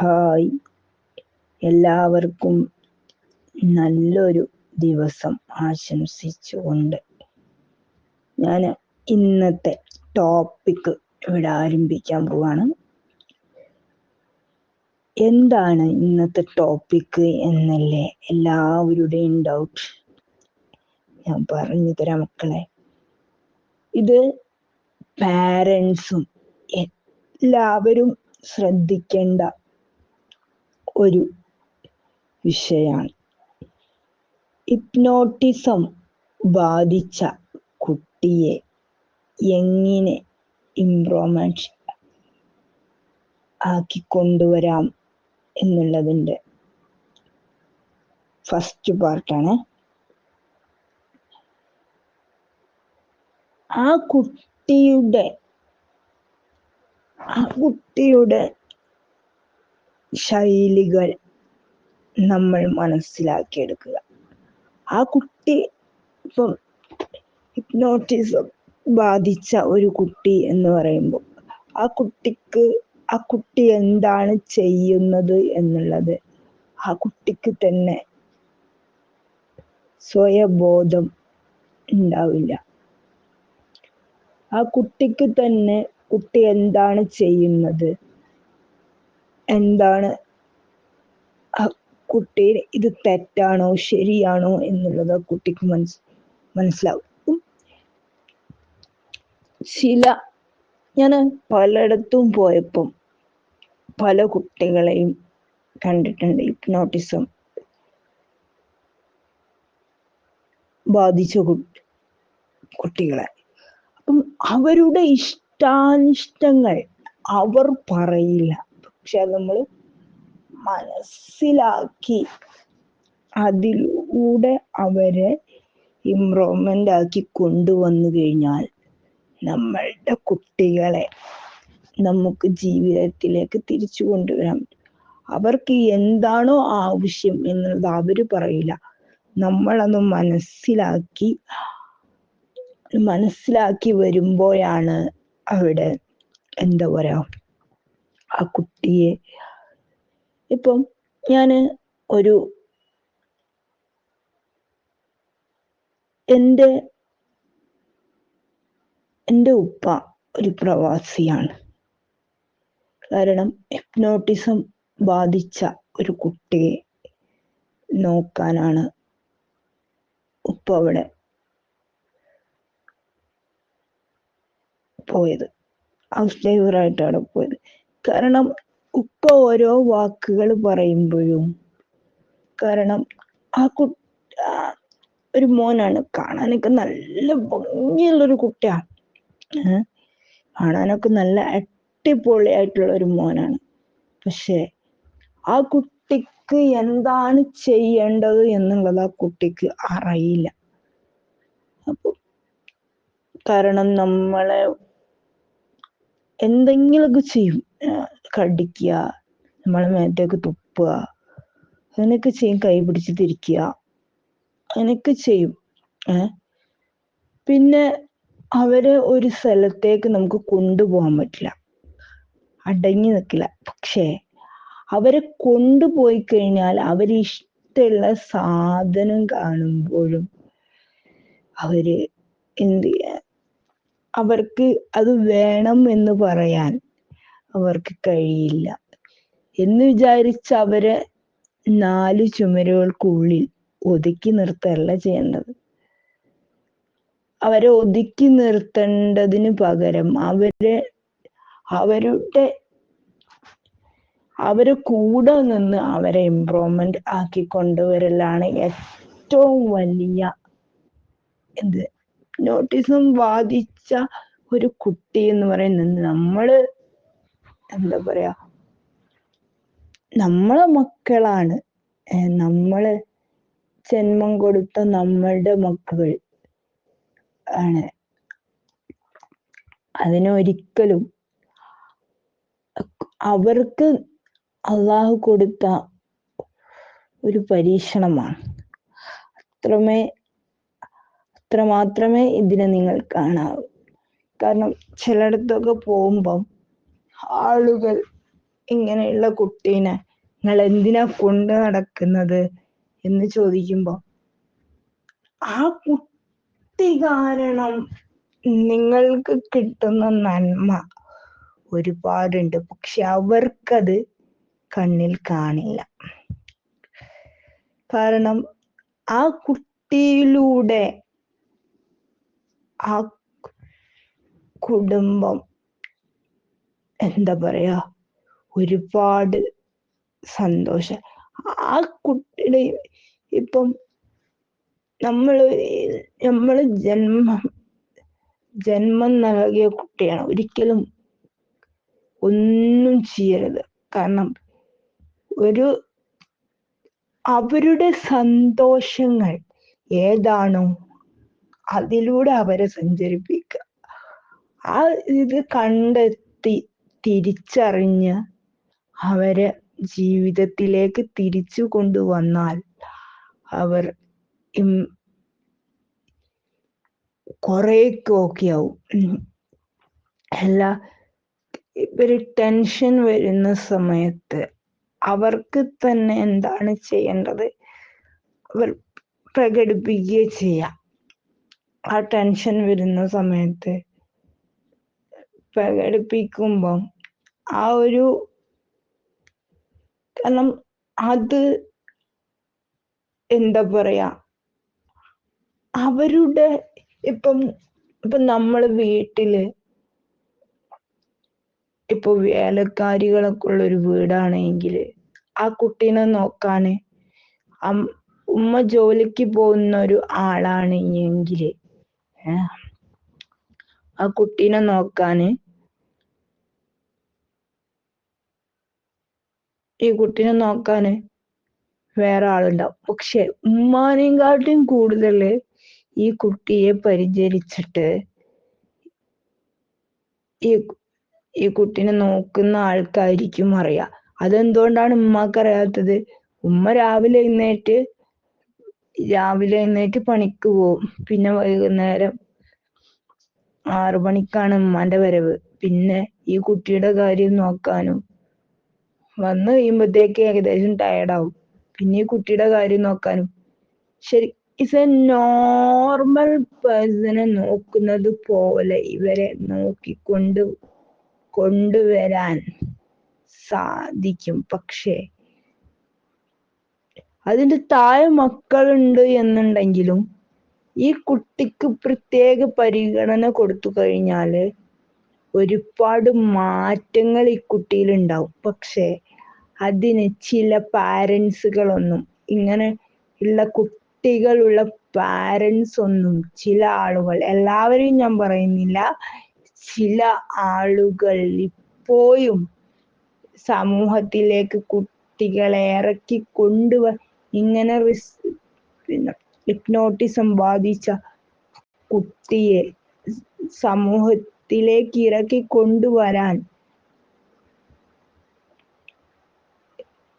Hi, എല്ലാവർക്കും നല്ലൊരു ദിവസം ആശംസിച്ചുകൊണ്ട് ഞാൻ ഇന്നത്തെ ടോപ്പിക് ഇവിടെ ആരംഭിക്കാൻ പോവാണ്. എന്താണ് ഇന്നത്തെ ടോപ്പിക് എന്നല്ലേ എല്ലാവരുടെയും ഡൗട്ട്. ഞാൻ പറഞ്ഞു തരാം മക്കളെ. ഇത് പാരൻസും എല്ലാവരും ശ്രദ്ധിക്കേണ്ട ഒരു വിഷയമാണ്. ഹിപ്നോട്ടിസം ബാധിച്ച കുട്ടിയെ എങ്ങനെ ഇംപ്രൂവ്മെന്റ് ആക്കി കൊണ്ടുവരാം എന്നുള്ളതിൻ്റെ ഫസ്റ്റ് പാർട്ടാണ്. ആ കുട്ടിയുടെ ശൈലികൾ നമ്മൾ മനസ്സിലാക്കിയെടുക്കുക. ആ കുട്ടി ഇപ്പം ഹിപ്നോട്ടിസം ബാധിച്ച ഒരു കുട്ടി എന്ന് പറയുമ്പോൾ ആ കുട്ടി എന്താണ് ചെയ്യുന്നത് എന്നുള്ളത് ആ കുട്ടിക്ക് തന്നെ സ്വയബോധം ഉണ്ടാവില്ല. ആ കുട്ടിക്ക് തന്നെ കുട്ടി എന്താണ് ചെയ്യുന്നത്, എന്താണ് കുട്ടി ഇത് തെറ്റാണോ ശരിയാണോ എന്നുള്ളത് ആ കുട്ടിക്ക് മനസ്സിലാവും. ഞാൻ പലയിടത്തും പോയപ്പം പല കുട്ടികളെയും കണ്ടിട്ടുണ്ട് ഹിപ്നോട്ടിസം ബാധിച്ച കുട്ടികളെ. അപ്പം അവരുടെ ഇഷ്ടാനിഷ്ടങ്ങൾ അവർ പറയില്ല, പക്ഷെ നമ്മൾ മനസ്സിലാക്കി അതിലൂടെ അവരെ ഇംപ്രൂവ്മെന്റ് ആക്കി കൊണ്ടുവന്നു കഴിഞ്ഞാൽ നമ്മളുടെ കുട്ടികളെ നമുക്ക് ജീവിതത്തിലേക്ക് തിരിച്ചു കൊണ്ടുവരാൻ പറ്റും. അവർക്ക് എന്താണോ ആവശ്യം എന്നുള്ളത് അവർ പറയില്ല, നമ്മളത് മനസ്സിലാക്കി വരുമ്പോഴാണ് അവിടെ എന്താ പറയാ ആ കുട്ടിയെ. ഇപ്പം ഞാൻ എൻ്റെ ഉപ്പ ഒരു പ്രവാസിയാണ്. കാരണം ഹിപ്നോട്ടിസം ബാധിച്ച ഒരു കുട്ടിയെ നോക്കാനാണ് ഉപ്പ അവിടെ പോയത്, ഹൗസ് ഡ്രൈവറായിട്ട് അവിടെ പോയത്. കാരണം ഉപ്പ ഓരോ വാക്കുകൾ പറയുമ്പോഴും, കാരണം ആ ഒരു മോനാണ്, കാണാനൊക്കെ നല്ല ഭംഗിയുള്ളൊരു കുട്ടിയാണ്, കാണാനൊക്കെ നല്ല അടിപൊളിയായിട്ടുള്ള ഒരു മോനാണ്. പക്ഷെ ആ കുട്ടിക്ക് എന്താണ് ചെയ്യേണ്ടത് എന്നുള്ളത് ആ കുട്ടിക്ക് അറിയില്ല. അപ്പൊ കാരണം നമ്മളെ എന്തെങ്കിലുമൊക്കെ ചെയ്യും, കടിക്കുക, നമ്മളെ മേത്തേക്ക് തുപ്പുക, അങ്ങനെയൊക്കെ ചെയ്യും, കൈ പിടിച്ച് തിരിക്കുക, അങ്ങനെയൊക്കെ ചെയ്യും. പിന്നെ അവരെ ഒരു സ്ഥലത്തേക്ക് നമുക്ക് കൊണ്ടുപോകാൻ പറ്റില്ല, അടങ്ങി നിൽക്കില്ല. പക്ഷേ അവരെ കൊണ്ടുപോയി കഴിഞ്ഞാൽ അവരിഷ്ടമുള്ള സാധനം കാണുമ്പോഴും അവര് എന്ത് ചെയ്യാൻ, അവർക്ക് അത് വേണം എന്ന് പറയാൻ അവർക്ക് കഴിയില്ല. എന്ന് വിചാരിച്ച് അവരെ 4 ചുമരുകൾക്കുള്ളിൽ ഒതുക്കി നിർത്തല്ല ചെയ്യേണ്ടത്. അവരെ ഒതുക്കി നിർത്തേണ്ടതിന് പകരം അവരെ കൂടെ നിന്ന് അവരെ ഇംപ്രൂവ്മെന്റ് ആക്കി കൊണ്ടുവരലാണ് ഏറ്റവും വലിയ ഹിപ്നോട്ടിസം ബാധിച്ച ഒരു കുട്ടി എന്ന് പറയുന്നത്. നമ്മളെ മക്കളാണ്, നമ്മള് ജന്മം കൊടുത്ത നമ്മളുടെ മക്കൾ ആണ്. അതിനൊരിക്കലും അവർക്ക് അള്ളാഹു കൊടുത്ത ഒരു പരീക്ഷണമാണ്. അത്രമാത്രമേ ഇതിനെ നിങ്ങൾ കാണാവൂ. കാരണം ചിലയിടത്തൊക്കെ പോകുമ്പം ആളുകൾ ഇങ്ങനെയുള്ള കുട്ടീനെ നിങ്ങൾ എന്തിനാ കൊണ്ട് നടക്കുന്നത് എന്ന് ചോദിക്കുമ്പോ ആ കുട്ടി കാരണം നിങ്ങൾക്ക് കിട്ടുന്ന നന്മ ഒരുപാടുണ്ട്, പക്ഷെ അവർക്കത് കണ്ണിൽ കാണില്ല. കാരണം ആ കുട്ടിയിലൂടെ ആ കുടുംബം എന്താ പറയാ ഒരുപാട് സന്തോഷം. ആ കുട്ടിയുടെ ഇപ്പം നമ്മള് ജന്മം നൽകിയ കുട്ടിയാണ്, ഒരിക്കലും ഒന്നും ചെയ്യരുത്. കാരണം അവരുടെ സന്തോഷങ്ങൾ ഏതാണോ അതിലൂടെ അവരെ സഞ്ചരിപ്പിക്കുക. ആ ഇത് കണ്ടെത്തി തിരിച്ചറിഞ്ഞ് അവരെ ജീവിതത്തിലേക്ക് തിരിച്ചു കൊണ്ടുവന്നാൽ അവർ കുറേയൊക്കെ ഓക്കെ ആവും. ഇവര് ടെൻഷൻ വരുന്ന സമയത്ത് അവർക്ക് തന്നെ എന്താണ് ചെയ്യേണ്ടത് അവർ പ്രകടിപ്പിക്കുകയോ ചെയ്യാം. ആ ടെൻഷൻ വരുന്ന സമയത്ത് പ്രകടിപ്പിക്കുമ്പം കാരണം അത് എന്താ പറയാ അവരുടെ ഇപ്പം നമ്മള് വീട്ടില് ഇപ്പൊ വേലക്കാരികളൊക്കെ ഉള്ളൊരു വീടാണെങ്കിൽ ആ കുട്ടീനെ നോക്കാന് ഉമ്മ ജോലിക്ക് പോകുന്ന ഒരു ആളാണ് എങ്കിൽ ആ കുട്ടീനെ നോക്കാന് വേറെ ആളുണ്ടാവും. പക്ഷെ ഉമ്മാനെയും കാട്ടിയും കൂടുതൽ ഈ കുട്ടിയെ പരിചരിച്ചിട്ട് ഈ കുട്ടീനെ നോക്കുന്ന ആൾക്കായിരിക്കും അറിയാം. അതെന്തുകൊണ്ടാണ് ഉമ്മാക്ക് അറിയാത്തത്? ഉമ്മ രാവിലെ എഴുന്നേറ്റ് പണിക്ക് പോവും. പിന്നെ വൈകുന്നേരം 6 മണിക്കാണ് ഉമ്മാന്റെ വരവ്. പിന്നെ ഈ കുട്ടിയുടെ കാര്യം നോക്കാനും വന്നു കഴിയുമ്പോഴത്തേക്ക് ഏകദേശം ടയർഡാവും. പിന്നെ ഈ കുട്ടിയുടെ കാര്യം നോക്കാനും ശരി ഇസ് എ നോർമൽ പേഴ്സണെ നോക്കുന്നത് പോലെ ഇവരെ കൊണ്ടുവരാൻ സാധിക്കും. പക്ഷേ അതിന്റെ താഴെ മക്കളുണ്ട് എന്നുണ്ടെങ്കിലും ഈ കുട്ടിക്ക് പ്രത്യേക പരിഗണന കൊടുത്തു കഴിഞ്ഞാല് ഒരുപാട് മാറ്റങ്ങൾ ഈ കുട്ടിയിൽ ഉണ്ടാവും. പക്ഷെ അതിന് ചില പാരൻസുകളൊന്നും ഇങ്ങനെ ഉള്ള കുട്ടികളുള്ള പാരൻസ് ഒന്നും ചില ആളുകൾ, എല്ലാവരെയും ഞാൻ പറയുന്നില്ല, ചില ആളുകൾ ഇപ്പോഴും സമൂഹത്തിലേക്ക് കുട്ടികളെ ഇറക്കി ഇങ്ങനെ ഹിപ്നോട്ടിസം ബാധിച്ച കുട്ടിയെ സമൂഹത്തിലേക്ക് ഇറക്കി കൊണ്ടുവരാൻ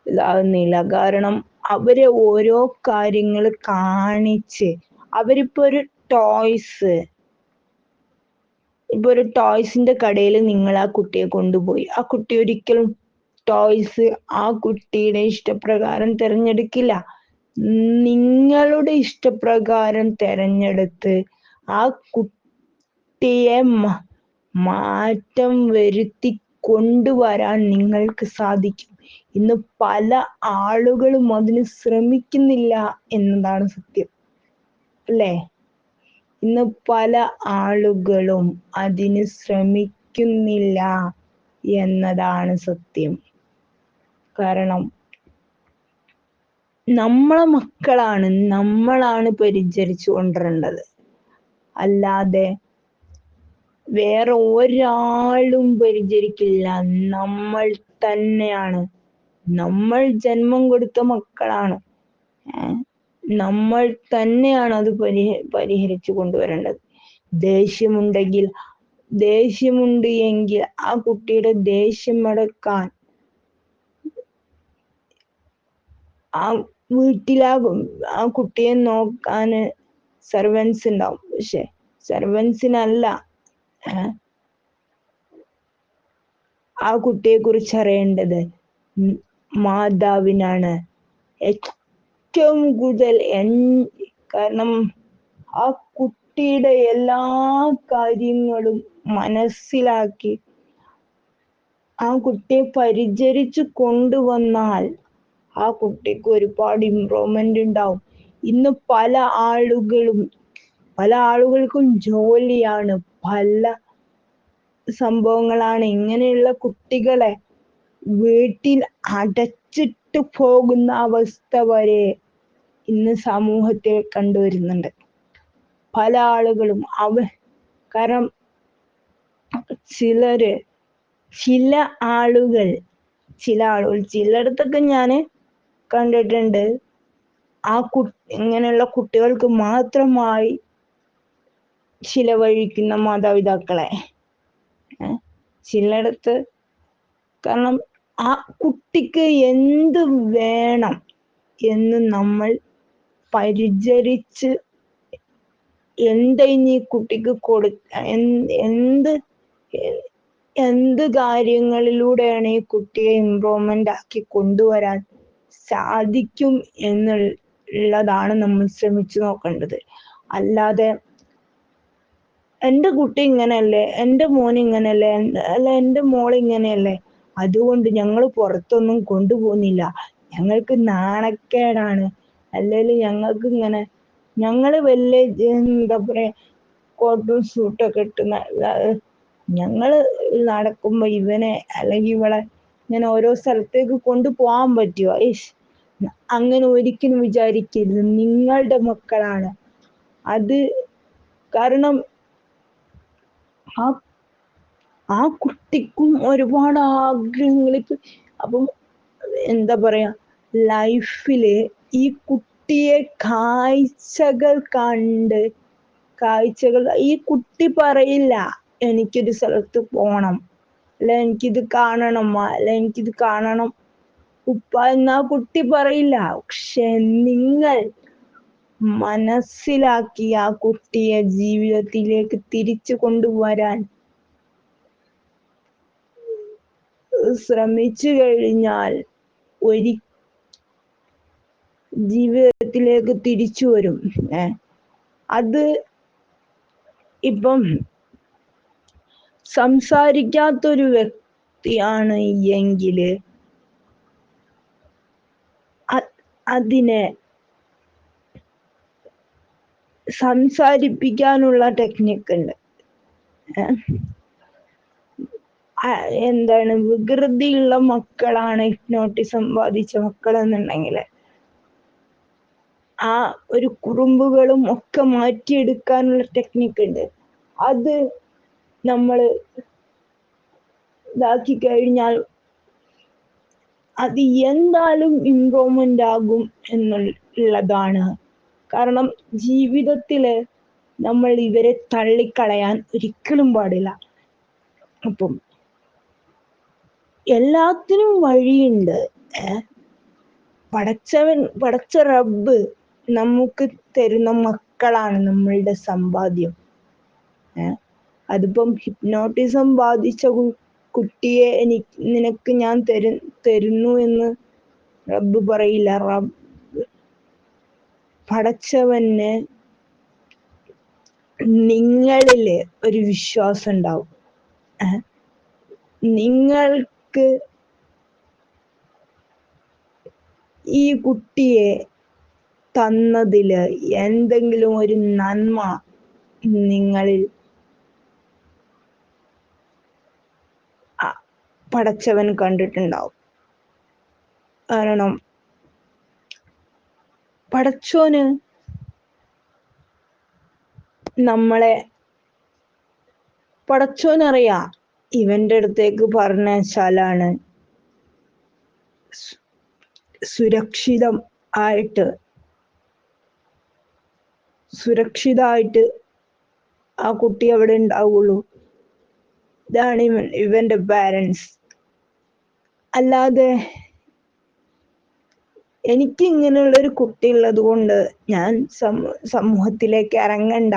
ഇതാകുന്നില്ല. കാരണം അവരെ ഓരോ കാര്യങ്ങൾ കാണിച്ച് അവരിപ്പോ ഒരു ടോയ്സിന്റെ കടയിൽ നിങ്ങൾ ആ കുട്ടിയെ കൊണ്ടുപോയി, ആ കുട്ടി ഒരിക്കലും ടോയ്സ് ആ കുട്ടിയുടെ ഇഷ്ടപ്രകാരം തിരഞ്ഞെടുക്കില്ല. നിങ്ങളുടെ ഇഷ്ടപ്രകാരം തിരഞ്ഞെടുത്ത് ആ കുട്ടിയെ മാറ്റം വരുത്തി കൊണ്ടുവരാൻ നിങ്ങൾക്ക് സാധിക്കും. ഇന്ന് പല ആളുകളും അതിന് ശ്രമിക്കുന്നില്ല എന്നതാണ് സത്യം, അല്ലേ? ഇന്ന് പല ആളുകളും അതിന് ശ്രമിക്കുന്നില്ല എന്നതാണ് സത്യം. കാരണം നമ്മളാണ് പരിചരിച്ചു കൊണ്ടുവരേണ്ടത്, അല്ലാതെ വേറെ ഒരാളും പരിചരിക്കില്ല. നമ്മൾ തന്നെയാണ്. നമ്മൾ ജന്മം കൊടുത്ത മക്കളാണ്. നമ്മൾ തന്നെയാണ് അത് പരിഹരിച്ചു കൊണ്ടുവരേണ്ടത്. ദേഷ്യമുണ്ട് എങ്കിൽ ആ കുട്ടിയുടെ ദേഷ്യം അടക്കാൻ ആ ആ കുട്ടിയെ നോക്കാന് സർവൻസ് ഉണ്ടാവും. പക്ഷെ സർവൻസിനല്ല ആ കുട്ടിയെ കുറിച്ച് അറിയേണ്ടത് മാതാവിനാണ് ഏറ്റവും കൂടുതൽ. കാരണം ആ കുട്ടിയുടെ എല്ലാ കാര്യങ്ങളും മനസ്സിലാക്കി ആ കുട്ടിയെ പരിചരിച്ചു കൊണ്ടുവന്നാൽ ആ കുട്ടിക്ക് ഒരുപാട് ഇംപ്രൂവ്മെന്റ് ഉണ്ടാവും. ഇന്ന് പല ആളുകൾക്കും ജോലിയാണ്, പല സംഭവങ്ങളാണ്. ഇങ്ങനെയുള്ള കുട്ടികളെ വീട്ടിൽ അടച്ചിട്ട് പോകുന്ന അവസ്ഥ വരെ ഇന്ന് സമൂഹത്തിൽ കണ്ടുവരുന്നുണ്ട്. പല ആളുകളും കാരണം ചില ആളുകൾ ചിലയിടത്തൊക്കെ ഞാൻ കണ്ടിട്ടുണ്ട് ഇങ്ങനെയുള്ള കുട്ടികൾക്ക് മാത്രമായി ചിലവഴിക്കുന്ന മാതാപിതാക്കളെ. ചിലയിടത്ത് കാരണം ആ കുട്ടിക്ക് എന്ത് വേണം എന്ന് നമ്മൾ പരിചരിച്ച് ഈ കുട്ടിക്ക് എന്ത് കാര്യങ്ങളിലൂടെയാണ് ഈ കുട്ടിയെ ഇംപ്രൂവ്മെന്റ് ആക്കി കൊണ്ടുവരാൻ സാധിക്കും എന്നുള്ളതാണ് നമ്മൾ ശ്രമിച്ചു നോക്കേണ്ടത്. അല്ലാതെ എൻ്റെ കുട്ടി ഇങ്ങനെയല്ലേ, എൻ്റെ മോൻ ഇങ്ങനെയല്ലേ, അല്ല എൻ്റെ മോൾ ഇങ്ങനെയല്ലേ, അതുകൊണ്ട് ഞങ്ങൾ പുറത്തൊന്നും കൊണ്ടുപോകുന്നില്ല, ഞങ്ങൾക്ക് നാണക്കേടാണ്, അല്ലെങ്കിൽ ഞങ്ങൾക്ക് ഇങ്ങനെ, ഞങ്ങൾ വലിയ എന്താ പറയാ കോട്ടും സൂട്ടൊക്കെ ഇട്ട് ഞങ്ങൾ നടക്കുമ്പോ ഇവനെ അല്ലെങ്കിൽ ഇവളെ ഇങ്ങനെ ഓരോ സ്ഥലത്തേക്ക് കൊണ്ടുപോകാൻ പറ്റുമോ? അങ്ങനെ ഒരിക്കലും വിചാരിക്കരുത്. നിങ്ങളുടെ മക്കളാണ് അത്. കാരണം ആ കുട്ടിക്കും ഒരുപാട് ആഗ്രഹങ്ങൾ. അപ്പം എന്താ പറയാ, ലൈഫില് ഈ കുട്ടിയെ ഈ കുട്ടി പറയില്ല എനിക്കൊരു സ്ഥലത്ത് പോണം, അല്ല എനിക്കിത് കാണണം, അല്ല എനിക്കിത് കാണണം ഉപ്പ എന്നാ കുട്ടി പറയില്ല. പക്ഷെ നിങ്ങൾ മനസ്സിലാക്കി ആ കുട്ടിയെ ജീവിതത്തിലേക്ക് തിരിച്ചു കൊണ്ടുവരാൻ ശ്രമിച്ചു കഴിഞ്ഞാൽ ജീവിതത്തിലേക്ക് തിരിച്ചു വരും. അത് ഇപ്പം സംസാരിക്കാത്തൊരു വ്യക്തിയാണ് എങ്കില് അതിനെ സംസാരിപ്പിക്കാനുള്ള ടെക്നിക്ക് ഉണ്ട്. എന്താണ്, വികൃതിയുള്ള മക്കളാണ് ഹിപ്നോട്ടിസം ബാധിച്ച മക്കളെന്നുണ്ടെങ്കിൽ ആ ഒരു കുറുമ്പുകളും ഒക്കെ മാറ്റിയെടുക്കാനുള്ള ടെക്നിക്ക് ഉണ്ട്. അത് നമ്മൾ ഇതാക്കി കഴിഞ്ഞാൽ അത് എന്തായാലും ഇംപ്രൂവ്മെന്റ് ആകും എന്നുള്ളതാണ്. കാരണം ജീവിതത്തില് നമ്മൾ ഇവരെ തള്ളിക്കളയാൻ ഒരിക്കലും പാടില്ല. അപ്പം എല്ലാത്തിനും വഴിയുണ്ട്. പടച്ച റബ്ബ് നമുക്ക് തരുന്ന മക്കളാണ് നമ്മളുടെ സമ്പാദ്യം. അതിപ്പം ഹിപ്നോട്ടിസം ബാധിച്ച കുട്ടിയെ നിനക്ക് ഞാൻ തരുന്നു എന്ന് റബ്ബ് പറയില്ല. പടച്ചവന് നിങ്ങളില് ഒരു വിശ്വാസം ഉണ്ടാവും. നിങ്ങൾക്ക് ഈ കുട്ടിയെ തന്നതില് എന്തെങ്കിലും ഒരു നന്മ നിങ്ങളിൽ പടച്ചവൻ കണ്ടിട്ടുണ്ടാവും. കാരണം പടച്ചോന് പടച്ചോനറിയാം ഇവന്റെ അടുത്തേക്ക് പറഞ്ഞാലാണ് സുരക്ഷിതമായിട്ട് ആ കുട്ടി അവിടെ ഉണ്ടാവുള്ളൂ. ഇതാണ് ഇവന്റെ പാരൻസ്. അല്ലാതെ എനിക്ക് ഇങ്ങനെയുള്ളൊരു കുട്ടി ഉള്ളത് കൊണ്ട് ഞാൻ സമൂഹത്തിലേക്ക് ഇറങ്ങണ്ട,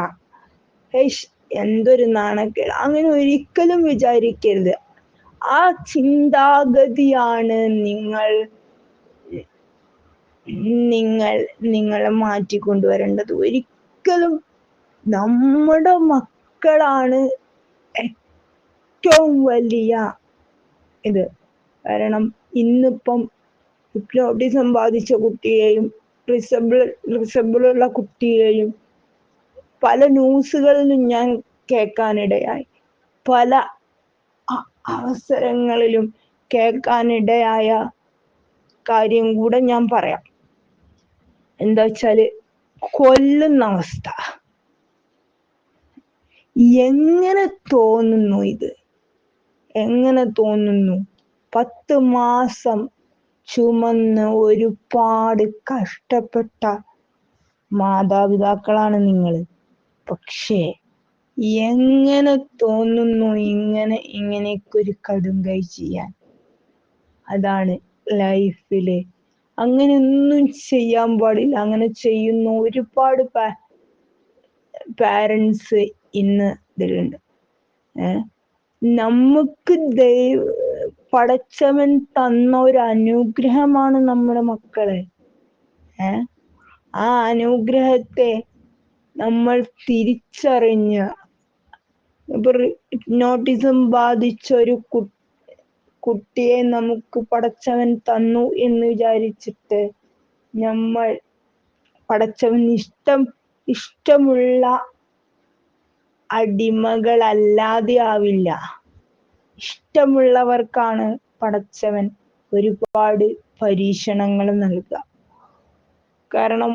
എന്തൊരു നാണക്കേട്, അങ്ങനെ ഒരിക്കലും വിചാരിക്കരുത്. ആ ചിന്താഗതിയാണ് നിങ്ങളെ മാറ്റിക്കൊണ്ടുവരേണ്ടത്. ഒരിക്കലും നമ്മുടെ മക്കളാണ് ഏറ്റവും വലിയ ഇത്. കാരണം ഇന്നിപ്പം ഹിപ്നോട്ടിസം ബാധിച്ച കുട്ടിയെയും റിസബിളുള്ള കുട്ടിയെയും പല ന്യൂസുകളിലും ഞാൻ കേൾക്കാനിടയായി, പല അവസരങ്ങളിലും കേൾക്കാനിടയായ കാര്യം കൂടെ ഞാൻ പറയാം. എന്താ വെച്ചാല് കൊല്ലുന്ന അവസ്ഥ. എങ്ങനെ തോന്നുന്നു ഇത്? എങ്ങനെ തോന്നുന്നു? 10 മാസം ചുമന്ന് ഒരുപാട് കഷ്ടപ്പെട്ട മാതാപിതാക്കളാണ് നിങ്ങൾ. പക്ഷേ എങ്ങനെ തോന്നുന്നു ഇങ്ങനെയൊക്കെ ഒരു കടുംകൈ ചെയ്യാൻ? അതാണ് ലൈഫില് അങ്ങനെയൊന്നും ചെയ്യാൻ പാടില്ല. അങ്ങനെ ചെയ്യുന്ന ഒരുപാട് പാരൻസ് ഇന്ന് ഇതിലുണ്ട്. നമുക്ക് പടച്ചവൻ തന്ന ഒരു അനുഗ്രഹമാണ് നമ്മുടെ മക്കളെ. ആ അനുഗ്രഹത്തെ നമ്മൾ തിരിച്ചറിഞ്ഞ്, ഇപ്പൊ ഹിപ്നോട്ടിസം ബാധിച്ച ഒരു കുട്ടിയെ നമുക്ക് പടച്ചവൻ തന്നു എന്ന് വിചാരിച്ചിട്ട് നമ്മൾ പടച്ചവൻ ഇഷ്ടമുള്ള അടിമകളല്ലാതെ ആവില്ല. ഇഷ്ടമുള്ളവർക്കാണ് പടച്ചവൻ ഒരുപാട് പരീക്ഷണങ്ങൾ നൽകുക. കാരണം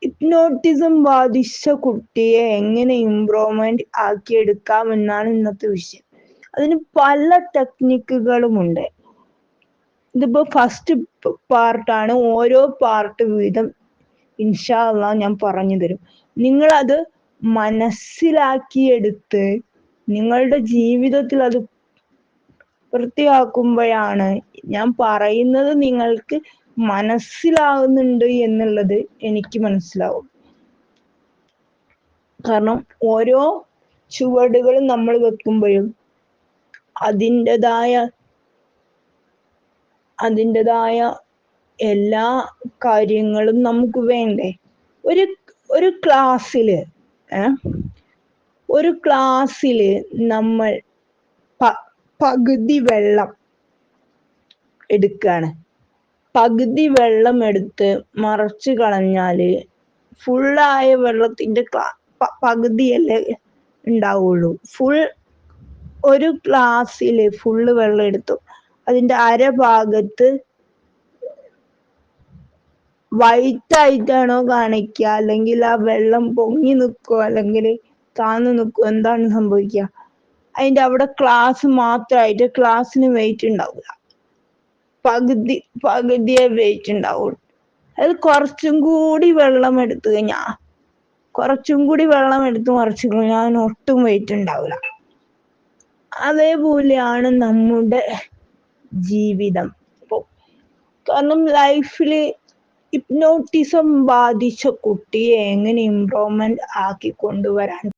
ഹിപ്നോട്ടിസം ബാധിച്ച കുട്ടിയെ എങ്ങനെ ഇംപ്രൂവ്മെന്റ് ആക്കിയെടുക്കാമെന്നാണ് ഇന്നത്തെ വിഷയം. അതിന് പല ടെക്നിക്കുകളുമുണ്ട്. ഇതിപ്പോ ഫസ്റ്റ് പാർട്ടാണ്. ഓരോ പാർട്ട് വീതം ഇൻഷാ അല്ലാഹ് ഞാൻ പറഞ്ഞു തരും. നിങ്ങളത് മനസ്സിലാക്കിയെടുത്ത് നിങ്ങളുടെ ജീവിതത്തിൽ അത് വൃത്തിയാക്കുമ്പോഴാണ് ഞാൻ പറയുന്നത് നിങ്ങൾക്ക് മനസ്സിലാവുന്നുണ്ട് എന്നുള്ളത് എനിക്ക് മനസ്സിലാവും. കാരണം ഓരോ ചുവടുകളും നമ്മൾ വെക്കുമ്പോഴും അതിൻ്റെതായ എല്ലാ കാര്യങ്ങളും നമുക്ക് വേണ്ടേ? ഒരു ക്ലാസ്സില് നമ്മൾ പകുതി വെള്ളം എടുക്കുകയാണ്. പകുതി വെള്ളം എടുത്ത് മറച്ചു കളഞ്ഞാല് ഫുള്ളായ വെള്ളത്തിന്റെ പകുതിയല്ലേ ഉണ്ടാവുള്ളൂ. ഒരു ഗ്ലാസ്സില് ഫുള്ള് വെള്ളം എടുത്തു, അതിന്റെ അരഭാഗത്ത് വൈറ്റ് ആയിട്ടാണോ കാണിക്കുക, അല്ലെങ്കിൽ ആ വെള്ളം പൊങ്ങി നിൽക്കുവോ അല്ലെങ്കിൽ താന്നു നിൽക്കുവോ, എന്താണ് സംഭവിക്കുക? അതിന്റെ അവിടെ ഗ്ലാസ് മാത്രമായിട്ട് ഗ്ലാസ്സിന് വെയിറ്റ് ഉണ്ടാവില്ല, പകുതിയെ വെയിറ്റ് ഉണ്ടാവുള്ളൂ. അത് കുറച്ചും കൂടി വെള്ളം എടുത്തു മറിച്ചു കഴിഞ്ഞാൽ ഒട്ടും വെയിറ്റ് ഉണ്ടാവില്ല. അതേപോലെയാണ് നമ്മുടെ ജീവിതം. കാരണം ലൈഫില് ഹിപ്നോട്ടിസം ബാധിച്ച കുട്ടിയെ എങ്ങനെ ഇംപ്രൂവ്മെന്റ് ആക്കി കൊണ്ടുവരാൻ